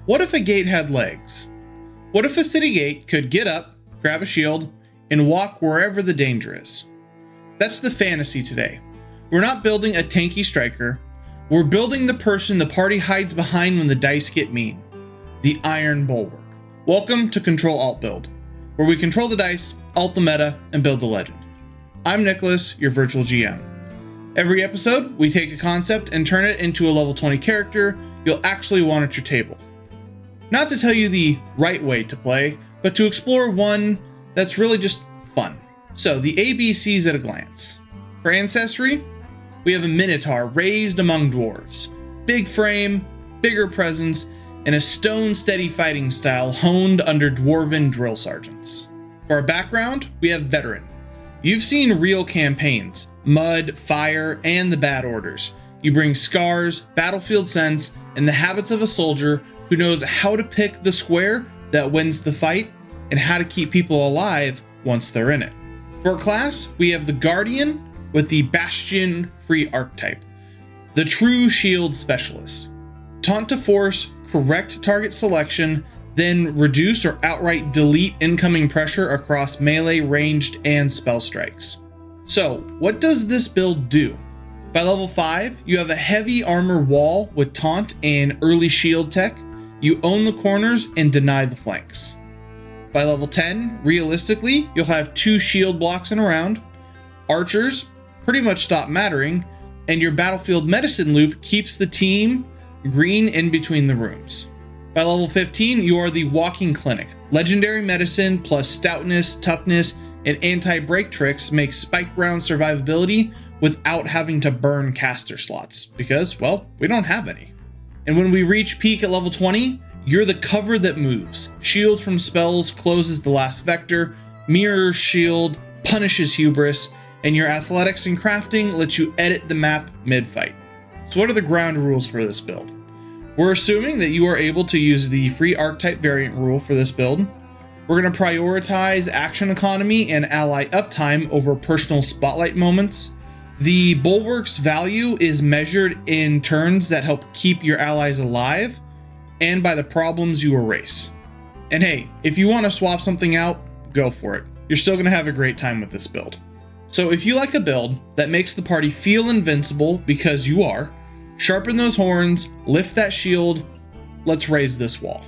What if a gate had legs? What if a city gate could get up, grab a shield, and walk wherever the danger is? That's the fantasy today. We're not building a tanky striker. We're building the person the party hides behind when the dice get mean. The Iron Bulwark. Welcome to Ctrl+Alt+Build, where we control the dice, alt the meta, and build the legend. I'm Nicholas, your virtual GM. Every episode, we take a concept and turn it into a level 20 character you'll actually want at your table. Not to tell you the right way to play, but to explore one that's really just fun. So, the ABCs at a glance. For Ancestry, we have a Minotaur raised among dwarves. Big frame, bigger presence, and a stone-steady fighting style honed under dwarven drill sergeants. For our background, we have Veteran. You've seen real campaigns, mud, fire, and the bad orders. You bring scars, battlefield sense, and the habits of a soldier who knows how to pick the square that wins the fight and how to keep people alive once they're in it. For our class, we have the Guardian with the Bastion free archetype, the true shield specialist. Taunt to force, correct target selection, then reduce or outright delete incoming pressure across melee, ranged, and spell strikes. So, what does this build do? By level 5, you have a heavy armor wall with taunt and early shield tech. You own the corners and deny the flanks. By level 10, realistically, you'll have 2 shield blocks in a round. Archers pretty much stop mattering, and your battlefield medicine loop keeps the team green in between the rooms. By level 15, you are the walking clinic. Legendary medicine plus stoutness, toughness, and anti-break tricks make spike round survivability without having to burn caster slots, because, well, we don't have any. And when we reach peak at level 20, you're the cover that moves. Shield from spells closes the last vector, mirror shield punishes hubris, and your athletics and crafting lets you edit the map mid-fight. So what are the ground rules for this build? We're assuming that you are able to use the free archetype variant rule for this build. We're going to prioritize action economy and ally uptime over personal spotlight moments. The Bulwark's value is measured in turns that help keep your allies alive and by the problems you erase. And hey, if you want to swap something out, go for it. You're still going to have a great time with this build. So if you like a build that makes the party feel invincible, because you are, sharpen those horns, lift that shield, let's raise this wall.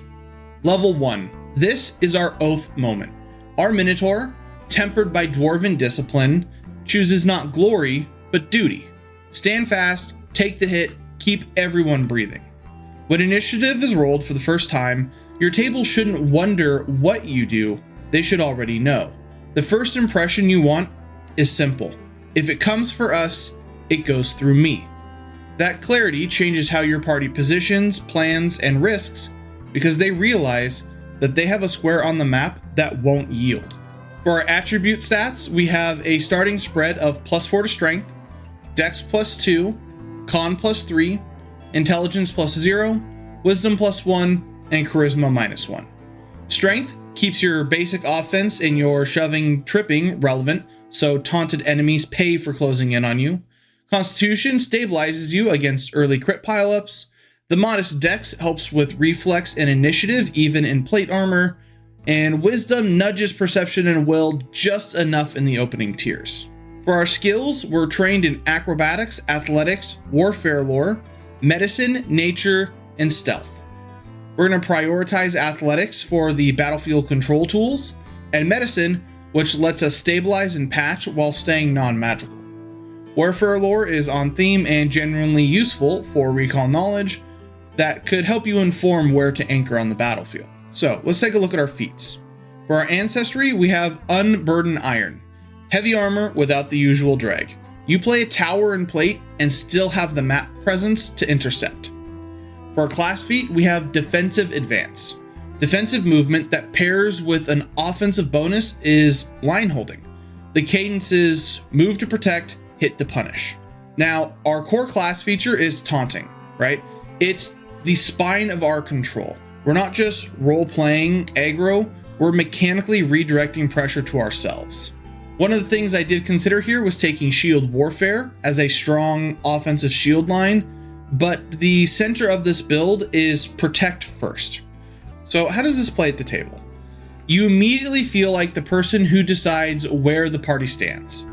Level 1. This is our oath moment. Our Minotaur, tempered by dwarven discipline, chooses not glory, but duty. Stand fast, take the hit, keep everyone breathing. When initiative is rolled for the first time, your table shouldn't wonder what you do, they should already know. The first impression you want is simple. If it comes for us, it goes through me. That clarity changes how your party positions, plans, and risks because they realize that they have a square on the map that won't yield. For our attribute stats, we have a starting spread of +4 to strength, dex +2, con +3, intelligence +0, wisdom +1, and charisma -1. Strength keeps your basic offense and your shoving tripping relevant, so taunted enemies pay for closing in on you. Constitution stabilizes you against early crit pileups. The modest dex helps with reflex and initiative even in plate armor. And wisdom nudges perception and will just enough in the opening tiers. For our skills, we're trained in acrobatics, athletics, warfare lore, medicine, nature, and stealth. We're going to prioritize athletics for the battlefield control tools, and medicine, which lets us stabilize and patch while staying non-magical. Warfare lore is on theme and genuinely useful for recall knowledge that could help you inform where to anchor on the battlefield. So let's take a look at our feats. For our Ancestry, we have Unburden Iron, heavy armor without the usual drag. You play a tower and plate and still have the map presence to intercept. For our class feat, we have Defensive Advance. Defensive movement that pairs with an offensive bonus is line holding. The cadence is move to protect, hit to punish. Now, our core class feature is taunting, right? It's the spine of our control. We're not just role-playing aggro, we're mechanically redirecting pressure to ourselves. One of the things I did consider here was taking Shield Warfare as a strong offensive shield line, but the center of this build is Protect first. So how does this play at the table? You immediately feel like the person who decides where the party stands.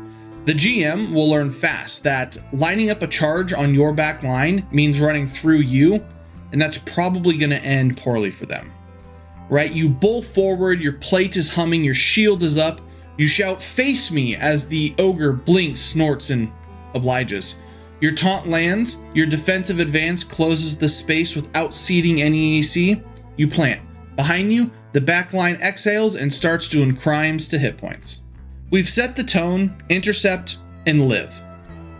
The GM will learn fast that lining up a charge on your back line means running through you, and that's probably going to end poorly for them. Right? You bull forward, your plate is humming, your shield is up, you shout, "Face me," as the ogre blinks, snorts, and obliges. Your taunt lands, your defensive advance closes the space without ceding any AC, you plant. Behind you, the backline exhales and starts doing crimes to hit points. We've set the tone, intercept, and live.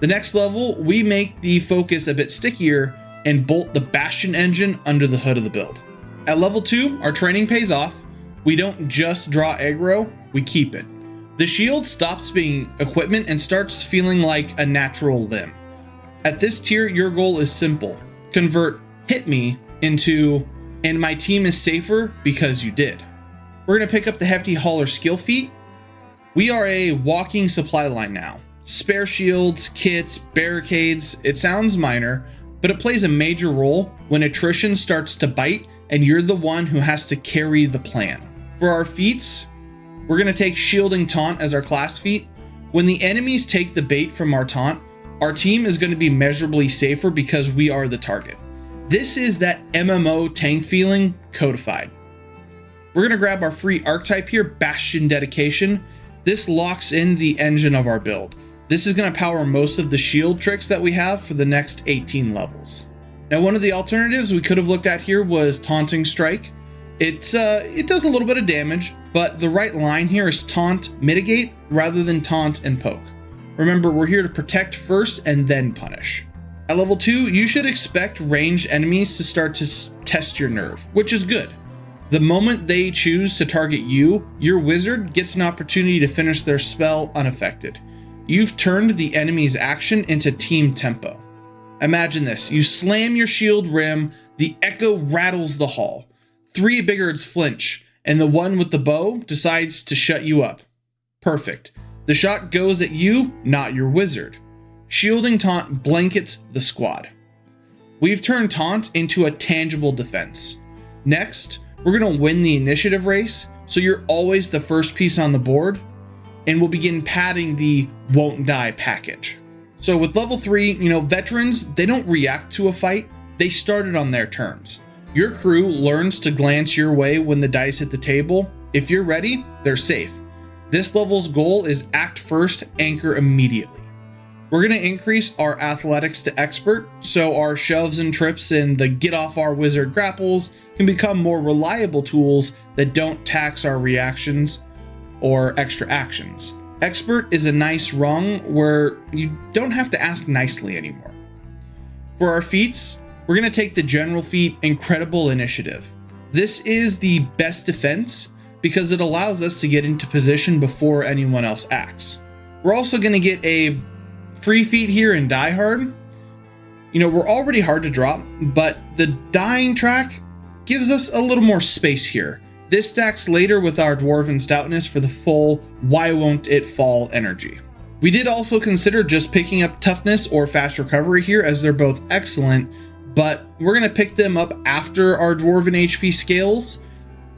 The next level, we make the focus a bit stickier and bolt the Bastion engine under the hood of the build. At level 2, our training pays off. We don't just draw aggro, we keep it. The shield stops being equipment and starts feeling like a natural limb. At this tier, your goal is simple. Convert "hit me" into "and my team is safer because you did." We're going to pick up the hefty hauler skill feat. We are a walking supply line now. Spare shields, kits, barricades. It sounds minor, but it plays a major role when attrition starts to bite and you're the one who has to carry the plan. For our feats, we're going to take Shielding Taunt as our class feat. When the enemies take the bait from our taunt, our team is going to be measurably safer because we are the target. This is that MMO tank feeling codified. We're going to grab our free archetype here, Bastion Dedication. This locks in the engine of our build. This is going to power most of the shield tricks that we have for the next 18 levels. Now, one of the alternatives we could have looked at here was Taunting Strike. It does a little bit of damage, but the right line here is Taunt Mitigate rather than Taunt and Poke. Remember, we're here to protect first and then punish. At level 2, you should expect ranged enemies to start to test your nerve, which is good. The moment they choose to target you, your wizard gets an opportunity to finish their spell unaffected. You've turned the enemy's action into team tempo. Imagine this, you slam your shield rim, the echo rattles the hall. 3 biggards flinch, and the one with the bow decides to shut you up. Perfect. The shot goes at you, not your wizard. Shielding Taunt blankets the squad. We've turned Taunt into a tangible defense. Next, we're going to win the initiative race, so you're always the first piece on the board, and we'll begin padding the won't die package. So with level 3, veterans, they don't react to a fight, they start it on their terms. Your crew learns to glance your way when the dice hit the table. If you're ready, they're safe. This level's goal is act first, anchor immediately. We're going to increase our athletics to expert, so our shoves and trips and the get off our wizard grapples can become more reliable tools that don't tax our reactions or extra actions. Expert is a nice rung where you don't have to ask nicely anymore. For our feats, we're going to take the general feat, Incredible Initiative. This is the best defense because it allows us to get into position before anyone else acts. We're also going to get a free feat here in Die Hard. We're already hard to drop, but the dying track gives us a little more space here. This stacks later with our Dwarven Stoutness for the full why won't it fall energy. We did also consider just picking up Toughness or Fast Recovery here as they're both excellent, but we're going to pick them up after our Dwarven HP scales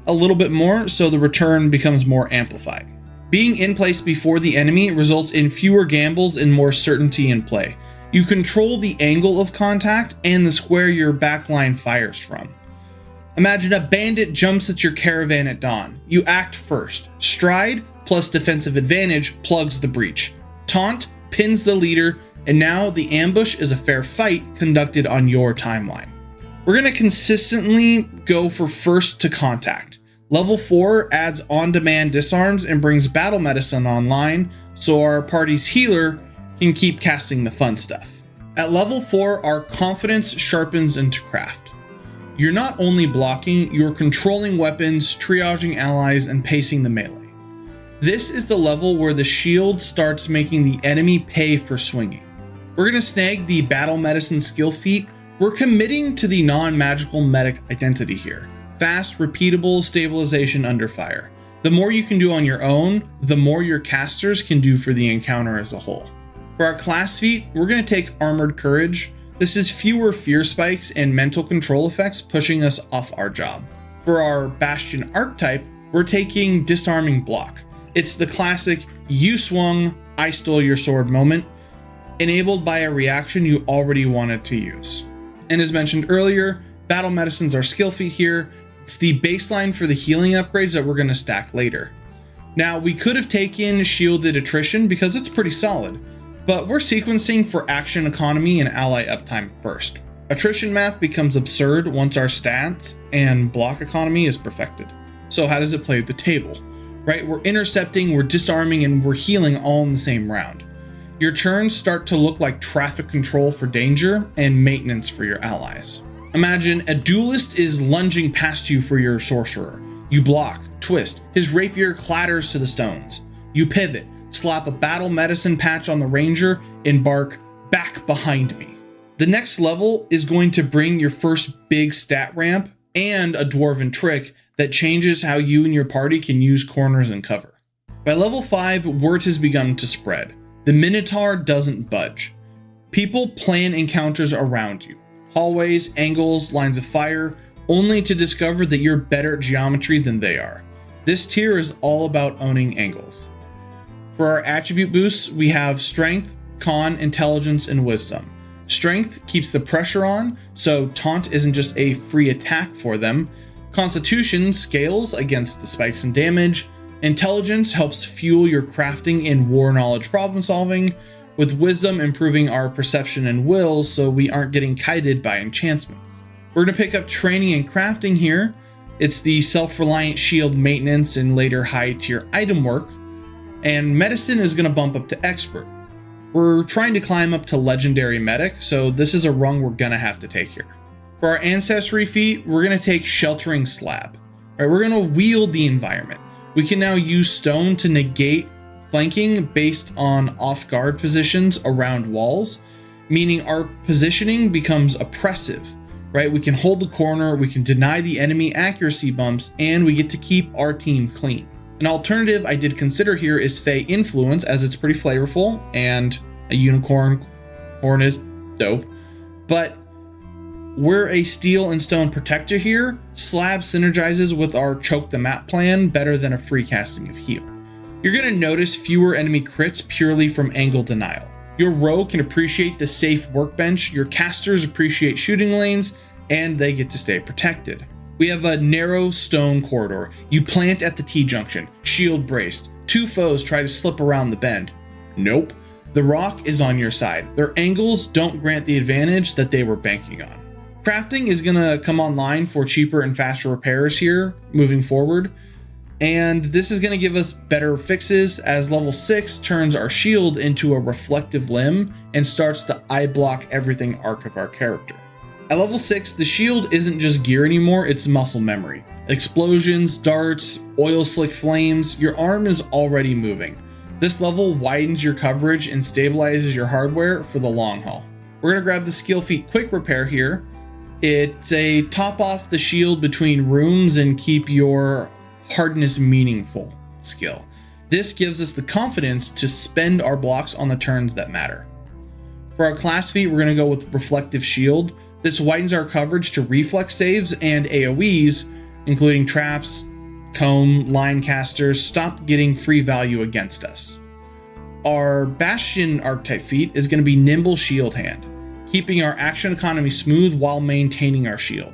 a little bit more so the return becomes more amplified. Being in place before the enemy results in fewer gambles and more certainty in play. You control the angle of contact and the square your backline fires from. Imagine a bandit jumps at your caravan at dawn. You act first. Stride plus defensive advantage plugs the breach. Taunt pins the leader, and now the ambush is a fair fight conducted on your timeline. We're going to consistently go for first to contact. Level 4 adds on-demand disarms and brings battle medicine online, so our party's healer can keep casting the fun stuff. At level 4, our confidence sharpens into craft. You're not only blocking, you're controlling weapons, triaging allies, and pacing the melee. This is the level where the shield starts making the enemy pay for swinging. We're going to snag the battle medicine skill feat. We're committing to the non-magical medic identity here. Fast, repeatable stabilization under fire. The more you can do on your own, the more your casters can do for the encounter as a whole. For our class feat, we're going to take Armored Courage. This is fewer fear spikes and mental control effects pushing us off our job. For our Bastion archetype, we're taking Disarming Block. It's the classic you swung, I stole your sword moment, enabled by a reaction you already wanted to use. And as mentioned earlier, Battle Medicine's our skill feat here. It's the baseline for the healing upgrades that we're going to stack later. Now, we could have taken Shielded Attrition because it's pretty solid, but we're sequencing for action economy and ally uptime first. Attrition math becomes absurd once our stats and block economy is perfected. So how does it play at the table? Right, we're intercepting, we're disarming, and we're healing all in the same round. Your turns start to look like traffic control for danger and maintenance for your allies. Imagine a duelist is lunging past you for your sorcerer. You block, twist, his rapier clatters to the stones. You pivot, slap a battle medicine patch on the ranger, and bark, back behind me. The next level is going to bring your first big stat ramp and a dwarven trick that changes how you and your party can use corners and cover. By level 5, word has begun to spread. The Minotaur doesn't budge. People plan encounters around you. Hallways, angles, lines of fire, only to discover that you're better at geometry than they are. This tier is all about owning angles. For our attribute boosts, we have Strength, Con, Intelligence, and Wisdom. Strength keeps the pressure on, so Taunt isn't just a free attack for them. Constitution scales against the spikes in damage. Intelligence helps fuel your crafting and war knowledge problem solving, with Wisdom improving our perception and will so we aren't getting kited by enchantments. We're going to pick up training and crafting here. It's the self-reliant shield maintenance and later high tier item work, and medicine is going to bump up to expert. We're trying to climb up to legendary medic, so this is a rung we're going to have to take here. For our ancestry feat, we're going to take sheltering slab. Right, we're going to wield the environment. We can now use stone to negate flanking based on off-guard positions around walls, meaning our positioning becomes oppressive. Right, we can hold the corner, we can deny the enemy accuracy bumps, and we get to keep our team clean. An alternative I did consider here is Fey Influence, as it's pretty flavorful, and a unicorn horn is dope. But we're a steel and stone protector here. Slab synergizes with our choke the map plan better than a free casting of heal. You're going to notice fewer enemy crits purely from angle denial. Your rogue can appreciate the safe workbench, your casters appreciate shooting lanes, and they get to stay protected. We have a narrow stone corridor. You plant at the T-junction, shield braced. Two foes try to slip around the bend. Nope. The rock is on your side. Their angles don't grant the advantage that they were banking on. Crafting is going to come online for cheaper and faster repairs here moving forward. And this is going to give us better fixes as level 6 turns our shield into a reflective limb and starts the I block everything arc of our character. At level 6, the shield isn't just gear anymore, it's muscle memory. Explosions, darts, oil slick flames, your arm is already moving. This level widens your coverage and stabilizes your hardware for the long haul. We're going to grab the skill feat quick repair here. It's a top off the shield between rooms and keep your hardness meaningful skill. This gives us the confidence to spend our blocks on the turns that matter. For our class feat, we're going to go with Reflective Shield. This widens our coverage to reflex saves and AoEs, including traps, comb, line casters, stop getting free value against us. Our Bastion archetype feat is going to be Nimble Shield Hand, keeping our action economy smooth while maintaining our shield.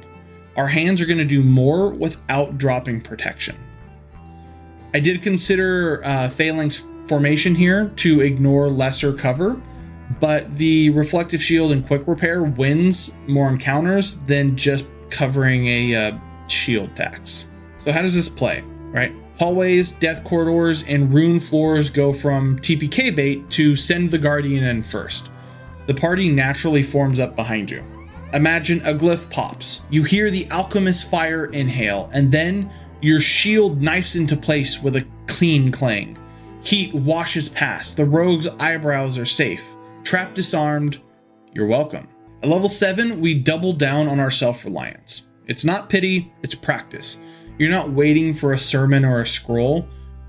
Our hands are going to do more without dropping protection. I did consider Phalanx formation here to ignore lesser cover, but the Reflective Shield and Quick Repair wins more encounters than just covering a shield tax. So how does this play, right? Hallways, death corridors, and rune floors go from TPK bait to send the Guardian in first. The party naturally forms up behind you. Imagine a glyph pops. You hear the alchemist fire inhale, and then your shield knifes into place with a clean clang. Heat washes past. The rogue's eyebrows are safe. Trap disarmed. You're welcome. At level 7, we double down on our self-reliance. It's not pity, it's practice. You're not waiting for a sermon or a scroll.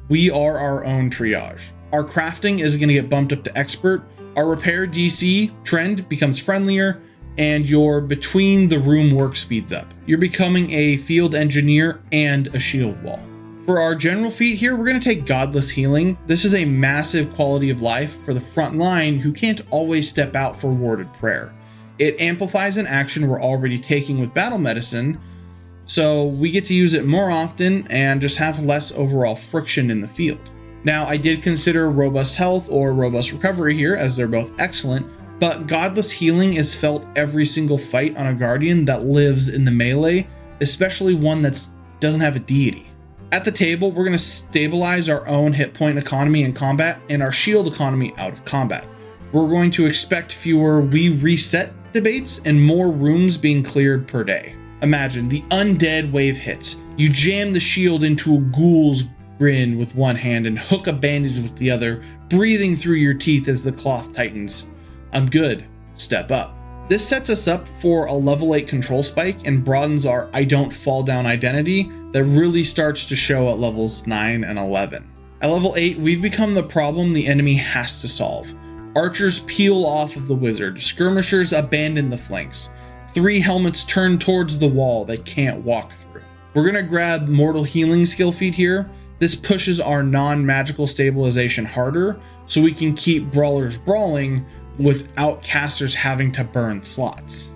We are our own triage. Our crafting is going to get bumped up to expert. Our repair DC trend becomes friendlier, and your between the room work speeds up. You're becoming a field engineer and a shield wall. For our general feat here, we're going to take Godless Healing. This is a massive quality of life for the front line who can't always step out for warded prayer. It amplifies an action we're already taking with Battle Medicine, so we get to use it more often and just have less overall friction in the field. Now, I did consider Robust Health or Robust Recovery here, as they're both excellent, but Godless Healing is felt every single fight on a Guardian that lives in the melee, especially one that doesn't have a deity. At the table, we're going to stabilize our own hit point economy in combat and our shield economy out of combat. We're going to expect fewer we reset debates and more rooms being cleared per day. Imagine the undead wave hits. You jam the shield into a ghoul's grin with one hand and hook a bandage with the other, breathing through your teeth as the cloth tightens. I'm good. Step up. This sets us up for a level 8 control spike and broadens our I don't fall down identity that really starts to show at levels 9 and 11. At level 8, we've become the problem the enemy has to solve. Archers peel off of the wizard, skirmishers abandon the flanks. 3 helmets turn towards the wall they can't walk through. We're going to grab Mortal Healing skill feat here. This pushes our non-magical stabilization harder so we can keep brawlers brawling without casters having to burn slots.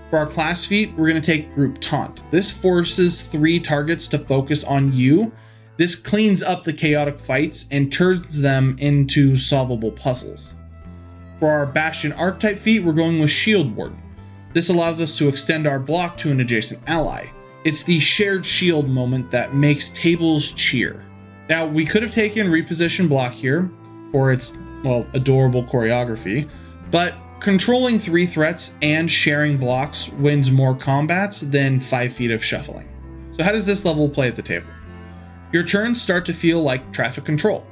For our class feat, we're going to take Group Taunt. This forces 3 targets to focus on you. This cleans up the chaotic fights and turns them into solvable puzzles. For our Bastion archetype feat, we're going with Shield Warden. This allows us to extend our block to an adjacent ally. It's the shared shield moment that makes tables cheer. Now, we could have taken Reposition Block here for its, well, adorable choreography, but controlling 3 threats and sharing blocks wins more combats than 5 feet of shuffling. So how does this level play at the table? Your turns start to feel like traffic control.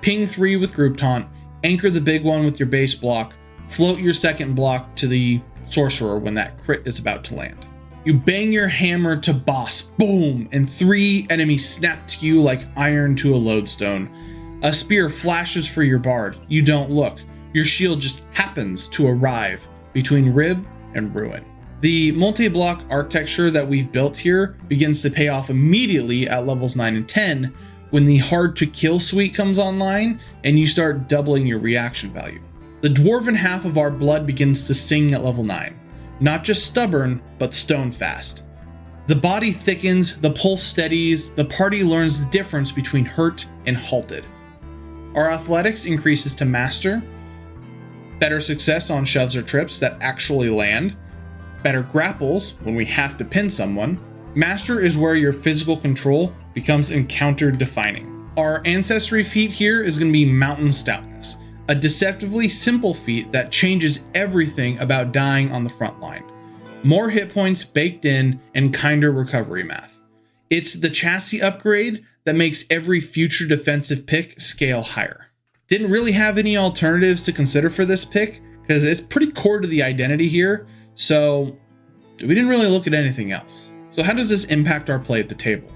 Ping 3 with Group Taunt, anchor the big one with your base block, float your second block to the sorcerer when that crit is about to land. You bang your hammer to boss, boom, and 3 enemies snap to you like iron to a lodestone. A spear flashes for your bard. You don't look. Your shield just happens to arrive between rib and ruin. The multi-block architecture that we've built here begins to pay off immediately at levels 9 and 10 when the hard to kill suite comes online and you start doubling your reaction value. The dwarven half of our blood begins to sing at level 9. Not just stubborn, but stone fast. The body thickens, the pulse steadies, the party learns the difference between hurt and halted. Our athletics increases to master, better success on shoves or trips that actually land, better grapples when we have to pin someone. Master is where your physical control becomes encounter defining. Our ancestry feat here is going to be Mountain Stoutness, a deceptively simple feat that changes everything about dying on the front line. More hit points baked in and kinder recovery math. It's the chassis upgrade that makes every future defensive pick scale higher. Didn't really have any alternatives to consider for this pick because it's pretty core to the identity here, so we didn't really look at anything else. So how does this impact our play at the table?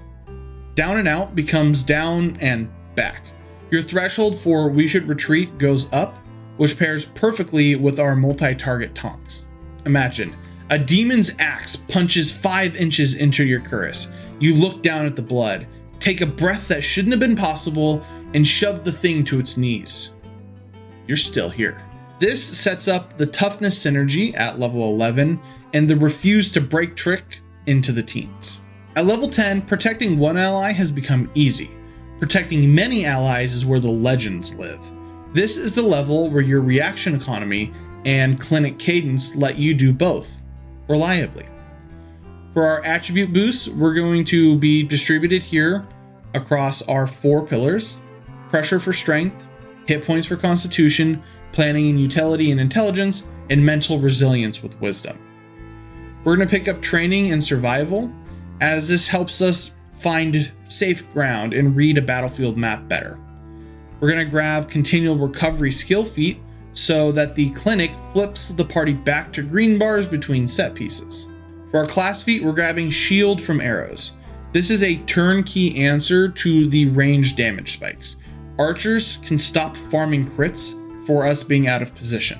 Down and out becomes down and back. Your threshold for we should retreat goes up, which pairs perfectly with our multi-target taunts. Imagine, a demon's axe punches 5 inches into your cuirass. You look down at the blood, take a breath that shouldn't have been possible, and shove the thing to its knees. You're still here. This sets up the toughness synergy at level 11 and the refuse to break trick into the teens. At level 10, protecting one ally has become easy. Protecting many allies is where the legends live. This is the level where your reaction economy and clinic cadence let you do both reliably. For our attribute boosts, we're going to be distributed here across our 4 pillars: pressure for strength, hit points for constitution, planning and utility and intelligence, and mental resilience with wisdom. We're going to pick up training and survival, as this helps us find safe ground and read a battlefield map better. We're going to grab continual recovery skill feat so that the clinic flips the party back to green bars between set pieces. For our class feat, we're grabbing shield from arrows. This is a turnkey answer to the range damage spikes. Archers can stop farming crits for us being out of position.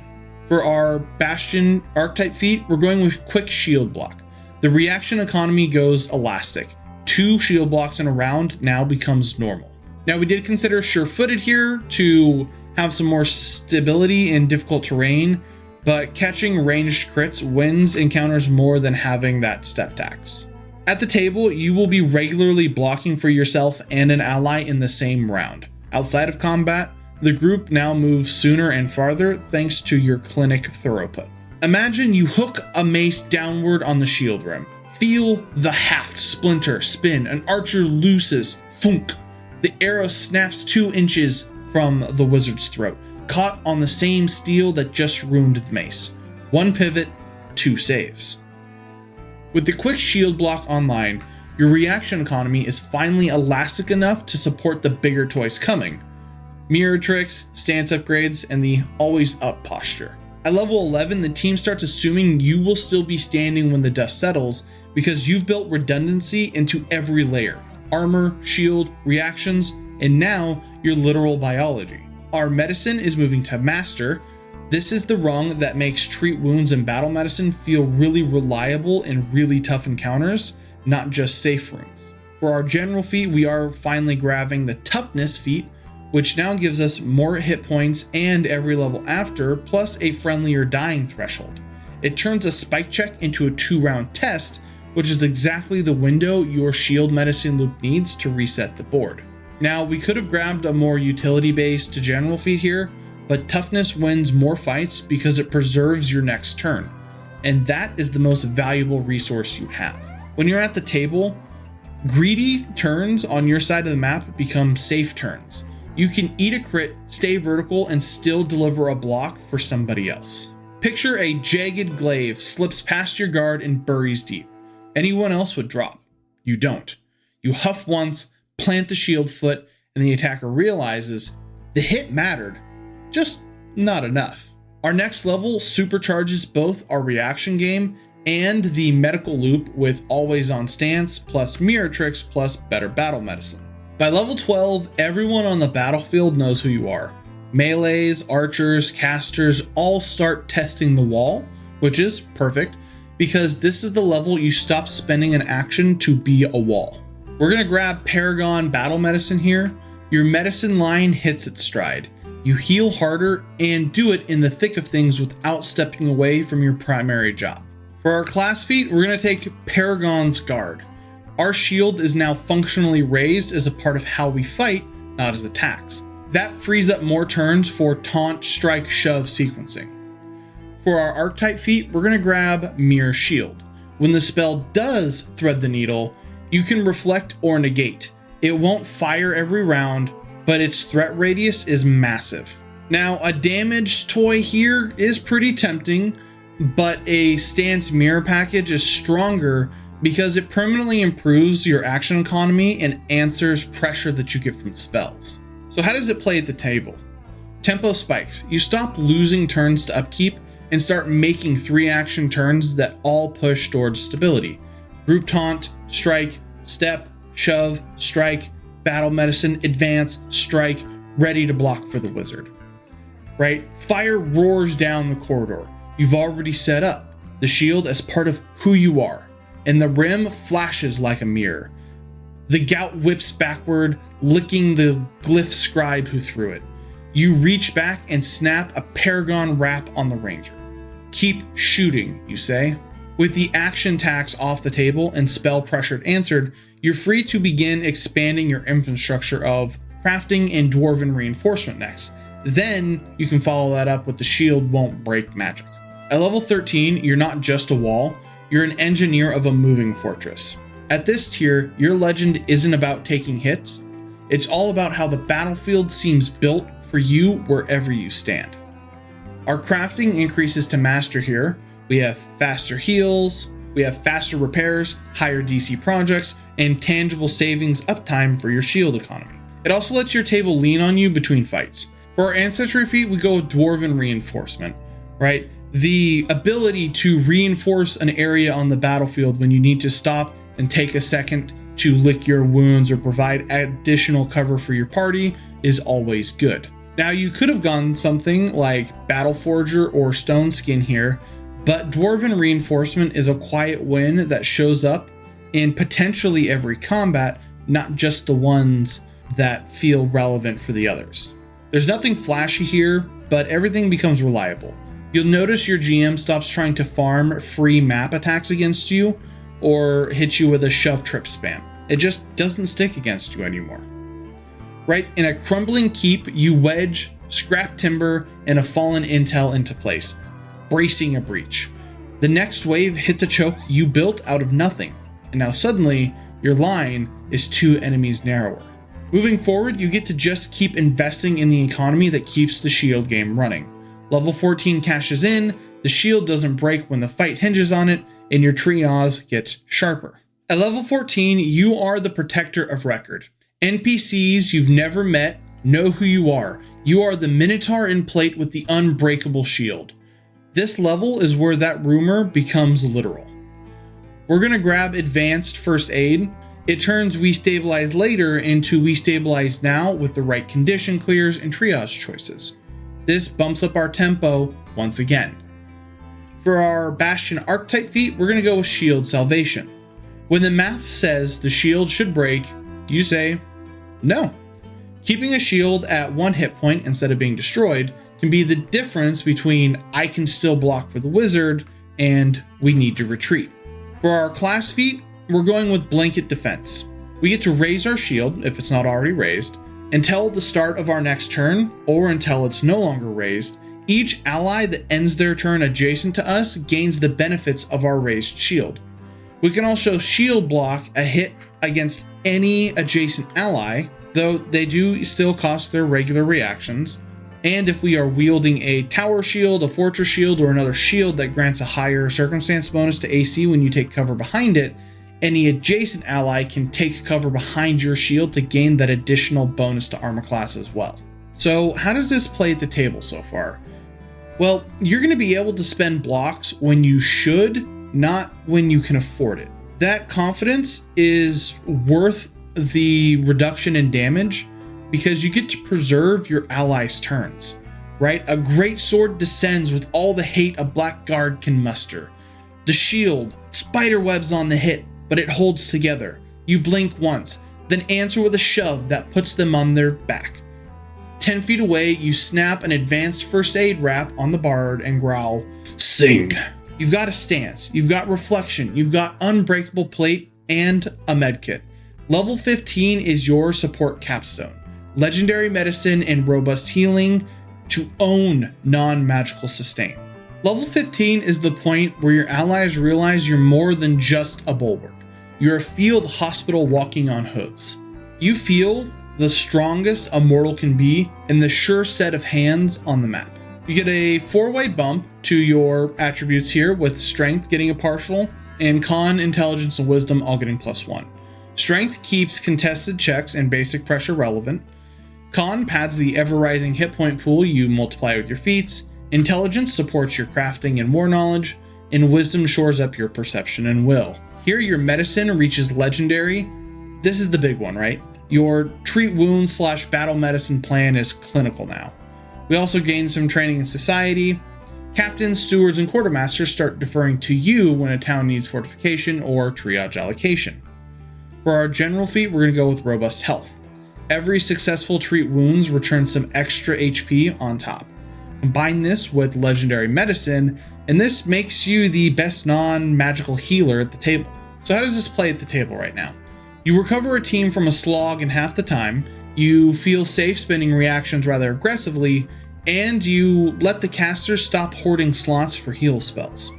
For our Bastion archetype feat, we're going with quick shield block. The reaction economy goes elastic. 2 shield blocks in a round now becomes normal. Now we did consider sure-footed here to have some more stability in difficult terrain, but catching ranged crits wins encounters more than having that step tax. At the table, you will be regularly blocking for yourself and an ally in the same round. Outside of combat, the group now moves sooner and farther thanks to your clinic throughput. Imagine you hook a mace downward on the shield rim. Feel the haft splinter, spin, an archer looses, thunk. The arrow snaps 2 inches from the wizard's throat, caught on the same steel that just ruined the mace. 1 pivot, 2 saves. With the quick shield block online, your reaction economy is finally elastic enough to support the bigger toys coming. Mirror tricks, stance upgrades, and the always up posture. At level 11, the team starts assuming you will still be standing when the dust settles because you've built redundancy into every layer. Armor, shield, reactions, and now your literal biology. Our medicine is moving to master. This is the rung that makes treat wounds and battle medicine feel really reliable in really tough encounters, not just safe rooms. For our general feat, we are finally grabbing the toughness feat, which now gives us more hit points and every level after, plus a friendlier dying threshold. It turns a spike check into a 2-round test, which is exactly the window your shield medicine loop needs to reset the board. Now, we could have grabbed a more utility-based general feat here, but toughness wins more fights because it preserves your next turn, and that is the most valuable resource you have. When you're at the table, greedy turns on your side of the map become safe turns. You can eat a crit, stay vertical, and still deliver a block for somebody else. Picture a jagged glaive slips past your guard and buries deep. Anyone else would drop. You don't. You huff once, plant the shield foot, and the attacker realizes the hit mattered, just not enough. Our next level supercharges both our reaction game and the medical loop with always on stance plus mirror tricks plus better battle medicine. By level 12, everyone on the battlefield knows who you are. Melees, archers, casters all start testing the wall, which is perfect because this is the level you stop spending an action to be a wall. We're gonna grab Paragon battle medicine here. Your medicine line hits its stride. You heal harder and do it in the thick of things without stepping away from your primary job. For our class feat, we're gonna take Paragon's Guard. Our shield is now functionally raised as a part of how we fight, not as attacks. That frees up more turns for taunt, strike, shove sequencing. For our archetype feat, we're gonna grab Mirror Shield. When the spell does thread the needle, you can reflect or negate. It won't fire every round, but its threat radius is massive. Now, a damaged toy here is pretty tempting, but a stance mirror package is stronger because it permanently improves your action economy and answers pressure that you get from spells. So how does it play at the table? Tempo spikes. You stop losing turns to upkeep and start making 3 action turns that all push towards stability. Group taunt, strike, step, shove, strike, battle medicine, advance, strike, ready to block for the wizard. Right? Fire roars down the corridor. You've already set up the shield as part of who you are, and the rim flashes like a mirror. The gout whips backward, licking the glyph scribe who threw it. You reach back and snap a Paragon wrap on the ranger. Keep shooting, you say. With the action tax off the table and spell pressured answered, you're free to begin expanding your infrastructure of crafting and dwarven reinforcement next. Then you can follow that up with the shield won't break magic. At level 13, you're not just a wall, you're an engineer of a moving fortress. At this tier, your legend isn't about taking hits, it's all about how the battlefield seems built for you wherever you stand. Our crafting increases to master here. We have faster heals, we have faster repairs, higher DC projects, and tangible savings uptime for your shield economy. It also lets your table lean on you between fights. For our Ancestry feat, we go with Dwarven Reinforcement, right? The ability to reinforce an area on the battlefield when you need to stop and take a second to lick your wounds or provide additional cover for your party is always good. Now you could have gone something like Battle Forger or Stone Skin here, but Dwarven Reinforcement is a quiet win that shows up in potentially every combat, not just the ones that feel relevant for the others. There's nothing flashy here, but everything becomes reliable. You'll notice your GM stops trying to farm free map attacks against you or hit you with a shove trip spam. It just doesn't stick against you anymore. Right, in a crumbling keep, you wedge scrap timber and a fallen intel into place, bracing a breach. The next wave hits a choke you built out of nothing, and now suddenly your line is 2 enemies narrower. Moving forward, you get to just keep investing in the economy that keeps the shield game running. Level 14 cashes in, the shield doesn't break when the fight hinges on it, and your triage gets sharper. At level 14, you are the protector of record. NPCs you've never met know who you are. You are the Minotaur in plate with the unbreakable shield. This level is where that rumor becomes literal. We're going to grab advanced first aid. It turns we stabilize later into we stabilize now with the right condition clears and triage choices. This bumps up our tempo once again. For our Bastion archetype feat, we're going to go with shield salvation. When the math says the shield should break, you say no. Keeping a shield at 1 hit point instead of being destroyed can be the difference between I can still block for the wizard and we need to retreat. For our class feat, we're going with blanket defense. We get to raise our shield, if it's not already raised, until the start of our next turn, or until it's no longer raised. Each ally that ends their turn adjacent to us gains the benefits of our raised shield. We can also shield block a hit against any adjacent ally, though they do still cost their regular reactions. And if we are wielding a tower shield, a fortress shield, or another shield that grants a higher circumstance bonus to AC when you take cover behind it, any adjacent ally can take cover behind your shield to gain that additional bonus to armor class as well. So how does this play at the table so far? Well, you're going to be able to spend blocks when you should, not when you can afford it. That confidence is worth the reduction in damage because you get to preserve your allies' turns, right? A great sword descends with all the hate a blackguard can muster. The shield, spider webs on the hit, but it holds together. You blink once, then answer with a shove that puts them on their back. 10 feet away, you snap an advanced first aid wrap on the bard and growl, "Sing!" You've got a stance, you've got reflection, you've got unbreakable plate, and a medkit. Level 15 is your support capstone. Legendary medicine and robust healing to own non-magical sustain. Level 15 is the point where your allies realize you're more than just a bulwark. You're a field hospital walking on hooves. You feel the strongest a mortal can be in the sure set of hands on the map. You get a 4-way bump to your attributes here, with strength getting a partial and con, intelligence, and wisdom all getting +1. Strength keeps contested checks and basic pressure relevant. Con pads the ever-rising hit point pool you multiply with your feats. Intelligence supports your crafting and war knowledge, and wisdom shores up your perception and will. Here your medicine reaches legendary. This is the big one, right? Your treat wounds / battle medicine plan is clinical now. We also gain some training in society. Captains, stewards, and quartermasters start deferring to you when a town needs fortification or triage allocation. For our general feat, we're going to go with robust health. Every successful treat wounds returns some extra HP on top. Combine this with legendary medicine, and this makes you the best non-magical healer at the table. So how does this play at the table right now? You recover a team from a slog in half the time, you feel safe spending reactions rather aggressively, and you let the casters stop hoarding slots for heal spells.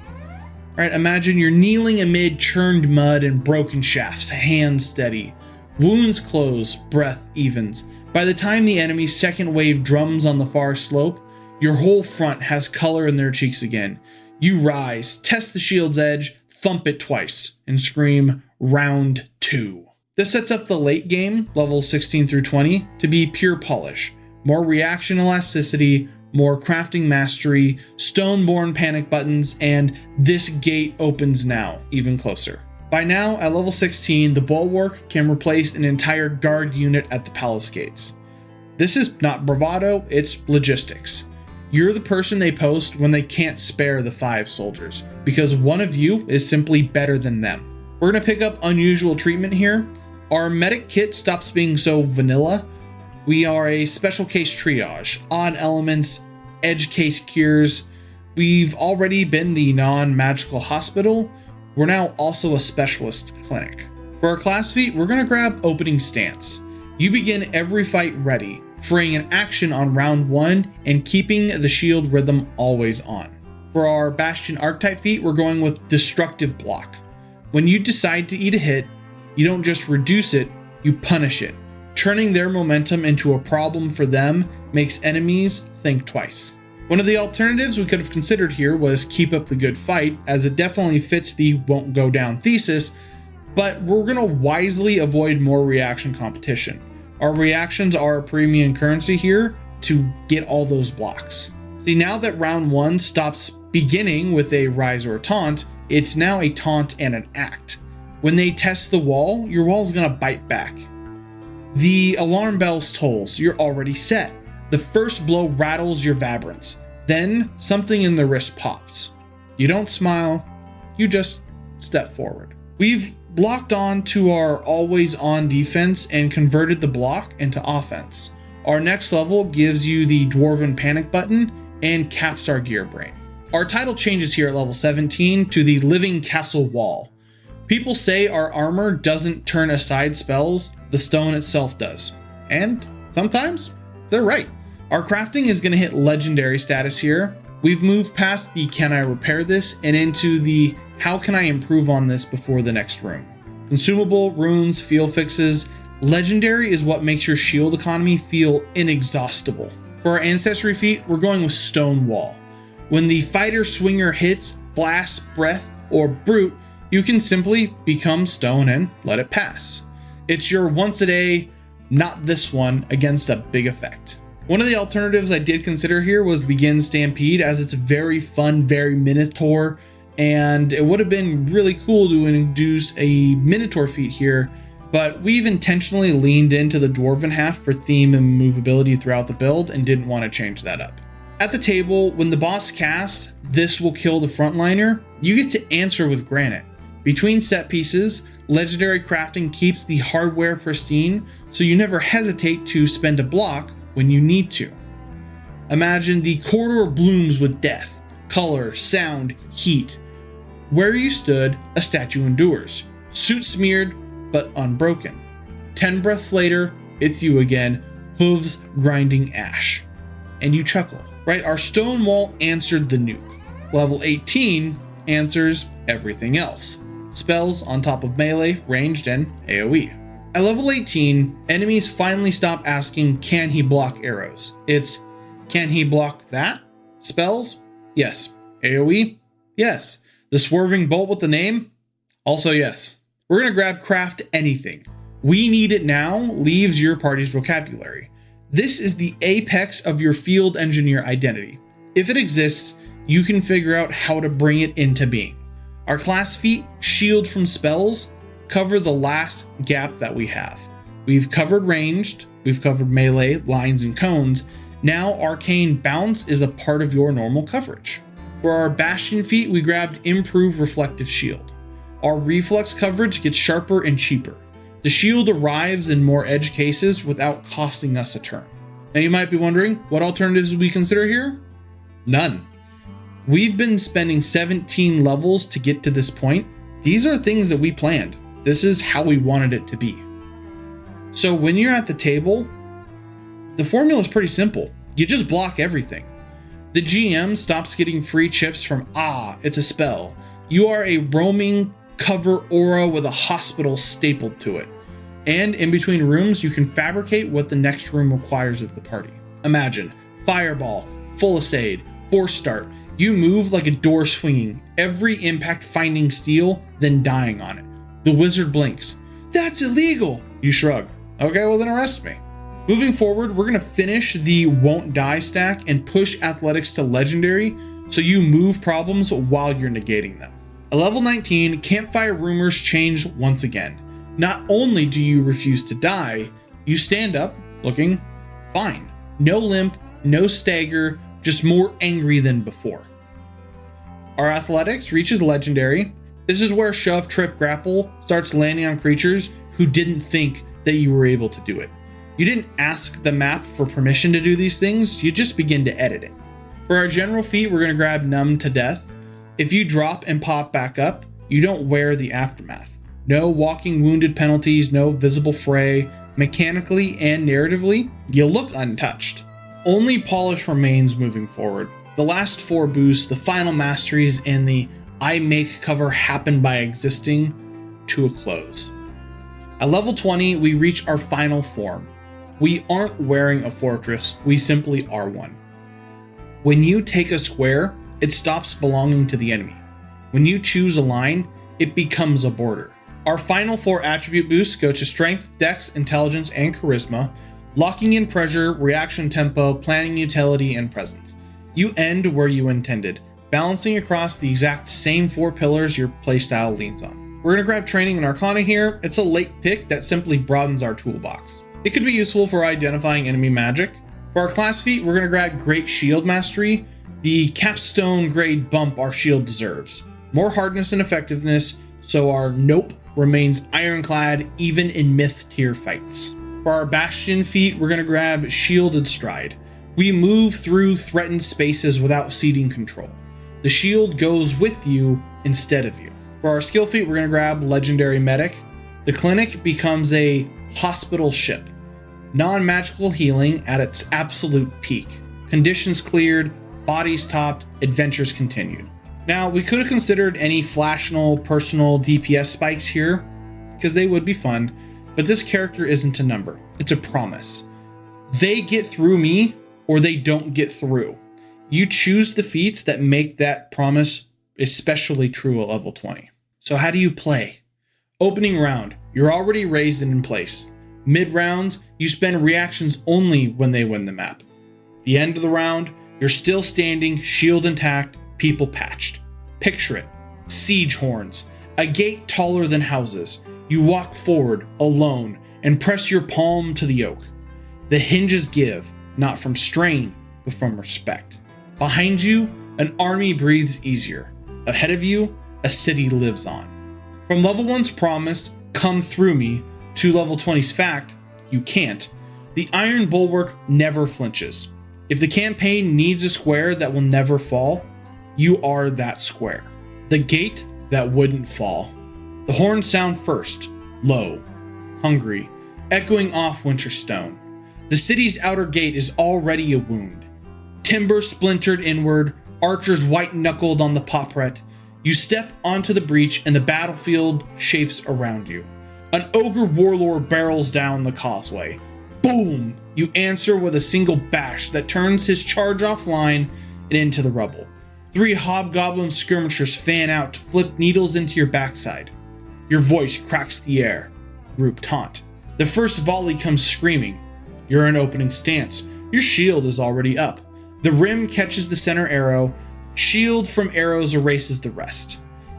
Alright, imagine you're kneeling amid churned mud and broken shafts, hands steady. Wounds close, breath evens. By the time the enemy's second wave drums on the far slope, your whole front has color in their cheeks again. You rise, test the shield's edge, thump it twice, and scream, "Round 2." This sets up the late game, levels 16 through 20, to be pure polish. More reaction elasticity, more crafting mastery, stoneborn panic buttons, and this gate opens now, even closer. By now, at level 16, the Bulwark can replace an entire guard unit at the palace gates. This is not bravado, it's logistics. You're the person they post when they can't spare the 5 soldiers, because one of you is simply better than them. We're gonna pick up unusual treatment here. Our medic kit stops being so vanilla. We are a special case triage, odd elements, edge case cures. We've already been the non-magical hospital. We're now also a specialist clinic. For our class feat, we're gonna grab opening stance. You begin every fight ready, freeing an action on round 1 and keeping the shield rhythm always on. For our Bastion archetype feat, we're going with destructive block. When you decide to eat a hit, you don't just reduce it, you punish it. Turning their momentum into a problem for them makes enemies think twice. One of the alternatives we could have considered here was keep up the good fight, as it definitely fits the won't go down thesis, but we're gonna wisely avoid more reaction competition. Our reactions are a premium currency here to get all those blocks. See, now that round 1 stops beginning with a rise or a taunt, it's now a taunt and an act. When they test the wall, your wall's gonna bite back. The alarm bells tolls, you're already set. The first blow rattles your vibrance. Then something in the wrist pops. You don't smile, you just step forward. We've locked on to our always on defense and converted the block into offense. Our next level gives you the Dwarven Panic button and caps our gear brain. Our title changes here at level 17 to the Living Castle Wall. People say our armor doesn't turn aside spells, the stone itself does. And sometimes they're right. Our crafting is going to hit legendary status here. We've moved past the can I repair this and into the how can I improve on this before the next room. Consumable, runes, field fixes. Legendary is what makes your shield economy feel inexhaustible. For our ancestry feat, we're going with Stone Wall. When the fighter swinger hits blast, breath, or brute, you can simply become stone and let it pass. It's your once a day, not this one, against a big effect. One of the alternatives I did consider here was Begin Stampede, as it's very fun, very Minotaur, and it would have been really cool to introduce a Minotaur feat here, but we've intentionally leaned into the Dwarven half for theme and movability throughout the build and didn't want to change that up. At the table, when the boss casts, "This will kill the frontliner," you get to answer with Granite. Between set pieces, legendary crafting keeps the hardware pristine, so you never hesitate to spend a block when you need to. Imagine the corridor blooms with death, color, sound, heat. Where you stood, a statue endures, suit smeared but unbroken. 10 breaths later, it's you again, hooves grinding ash. And you chuckle, right? Our stone wall answered the nuke. Level 18 answers everything else. Spells on top of melee, ranged, and AoE. At level 18, enemies finally stop asking, can he block arrows? It's, can he block that? Spells? Yes. AoE? Yes. The swerving bolt with the name? Also yes. We're gonna grab craft anything. We need it now leaves your party's vocabulary. This is the apex of your field engineer identity. If it exists, you can figure out how to bring it into being. Our class feat, Shield from Spells, cover the last gap that we have. We've covered ranged, we've covered melee, lines, and cones. Now Arcane Bounce is a part of your normal coverage. For our Bastion feat, we grabbed Improve Reflective Shield. Our reflex coverage gets sharper and cheaper. The shield arrives in more edge cases without costing us a turn. Now you might be wondering, what alternatives would we consider here? None. We've been spending 17 levels to get to this point. These are things that we planned. This is how we wanted it to be. So when you're at the table, the formula is pretty simple. You just block everything. The GM stops getting free chips from, it's a spell. You are a roaming cover aura with a hospital stapled to it. And in between rooms, you can fabricate what the next room requires of the party. Imagine, fireball, full assaid, force start. You move like a door swinging, every impact finding steel, then dying on it. The wizard blinks. That's illegal! You shrug. Okay, well then arrest me. Moving forward, we're gonna finish the won't die stack and push athletics to legendary, so you move problems while you're negating them. At level 19, campfire rumors change once again. Not only do you refuse to die, you stand up looking Fine. No limp, no stagger, just more angry than before. Our athletics reaches legendary. This is where shove, trip, grapple starts landing on creatures who didn't think that you were able to do it. You didn't ask the map for permission to do these things, you just begin to edit it. For our general feat, we're going to grab Numb to Death. If you drop and pop back up, you don't wear the aftermath. No walking wounded penalties, no visible fray. Mechanically and narratively, you look untouched. Only polish remains moving forward. The last 4 boosts, the final masteries, and the I make cover happen by existing to a close. At level 20, we reach our final form. We aren't wearing a fortress, we simply are one. When you take a square, it stops belonging to the enemy. When you choose a line, it becomes a border. Our final 4 attribute boosts go to Strength, Dex, Intelligence, and Charisma, locking in pressure, reaction tempo, planning utility, and presence. You end where you intended, balancing across the exact same 4 pillars your playstyle leans on. We're going to grab Training and Arcana here. It's a late pick that simply broadens our toolbox. It could be useful for identifying enemy magic. For our class feat, we're going to grab Great Shield Mastery, the capstone grade bump our shield deserves. More hardness and effectiveness, so our nope remains ironclad even in myth tier fights. For our Bastion feat, we're going to grab Shielded Stride. We move through threatened spaces without ceding control. The shield goes with you instead of you. For our skill feat, we're going to grab Legendary Medic. The clinic becomes a hospital ship. Non-magical healing at its absolute peak. Conditions cleared, bodies topped, adventures continued. Now, we could have considered any flashnal personal DPS spikes here, because they would be fun, but this character isn't a number, it's a promise. They get through me, or they don't get through. You choose the feats that make that promise especially true at level 20. So how do you play? Opening round, you're already raised and in place. Mid rounds, you spend reactions only when they win the map. The end of the round, you're still standing, shield intact, people patched. Picture it. Siege horns. A gate taller than houses. You walk forward, alone, and press your palm to the oak. The hinges give, not from strain, but from respect. Behind you, an army breathes easier. Ahead of you, a city lives on. From level 1's promise, come through me, to level 20's fact, you can't. The Iron Bulwark never flinches. If the campaign needs a square that will never fall, you are that square. The gate that wouldn't fall. The horns sound first, low, hungry, echoing off Winterstone. The city's outer gate is already a wound. Timber splintered inward, archers white-knuckled on the popret. You step onto the breach and the battlefield shapes around you. An ogre warlord barrels down the causeway. Boom! You answer with a single bash that turns his charge offline and into the rubble. 3 hobgoblin skirmishers fan out to flip needles into your backside. Your voice cracks the air. Group taunt. The first volley comes screaming. You're in opening stance. Your shield is already up. The rim catches the center arrow. Shield from arrows erases the rest.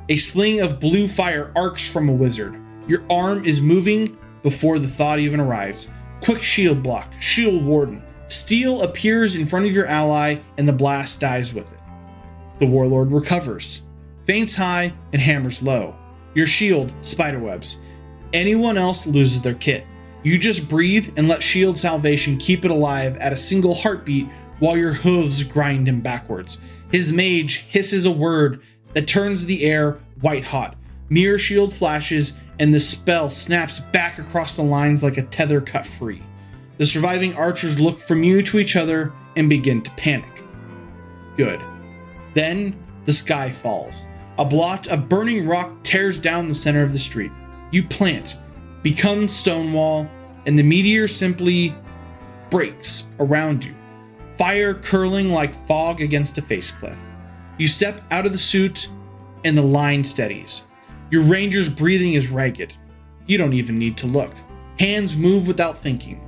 A sling of blue fire arcs from a wizard. Your arm is moving before the thought even arrives. Quick shield block. Shield warden. Steel appears in front of your ally and the blast dies with it. The warlord recovers. Feints high and hammers low. Your shield spiderwebs. Anyone else loses their kit. You just breathe and let shield salvation keep it alive at a single heartbeat while your hooves grind him backwards. His mage hisses a word that turns the air white hot. Mirror shield flashes and the spell snaps back across the lines like a tether cut free. The surviving archers look from you to each other and begin to panic. Good. Then the sky falls. A blotch of burning rock tears down the center of the street. You plant, become stonewall, and the meteor simply breaks around you. Fire curling like fog against a face cliff. You step out of the suit and the line steadies. Your ranger's breathing is ragged. You don't even need to look. Hands move without thinking.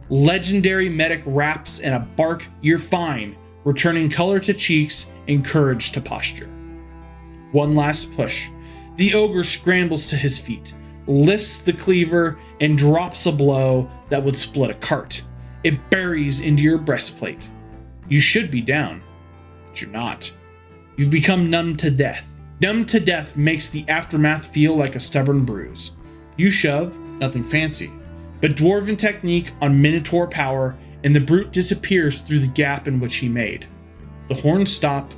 Legendary medic raps and a bark, "You're fine," returning color to cheeks and courage to posture. One last push. The ogre scrambles to his feet, lifts the cleaver, and drops a blow that would split a cart. It buries into your breastplate. You should be down, but you're not. You've become numb to death. Numb to death makes the aftermath feel like a stubborn bruise. You shove, nothing fancy, but dwarven technique on Minotaur power, and the brute disappears through the gap in which he made. The horns stop.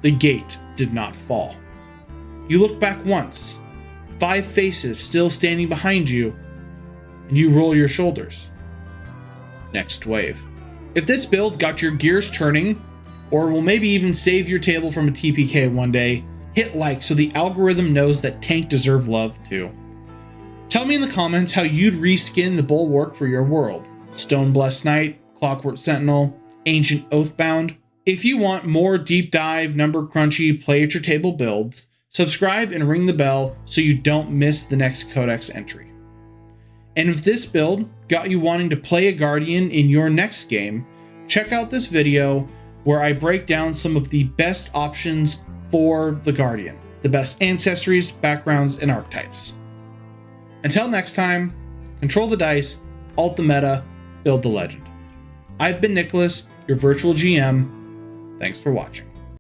The gate did not fall. You look back once, 5 faces still standing behind you, and you roll your shoulders. Next wave. If this build got your gears turning, or will maybe even save your table from a TPK one day, hit like so the algorithm knows that tank deserve love too. Tell me in the comments how you'd reskin the Bulwark for your world. Stone Blessed Knight, Clockwork Sentinel, Ancient Oathbound. If you want more deep dive, number crunchy, play at your table builds, subscribe and ring the bell so you don't miss the next Codex entry. And if this build got you wanting to play a Guardian in your next game, check out this video where I break down some of the best options for the Guardian, the best ancestries, backgrounds, and archetypes. Until next time, control the dice, alt the meta, build the legend. I've been Nicholas, your virtual GM. Thanks for watching.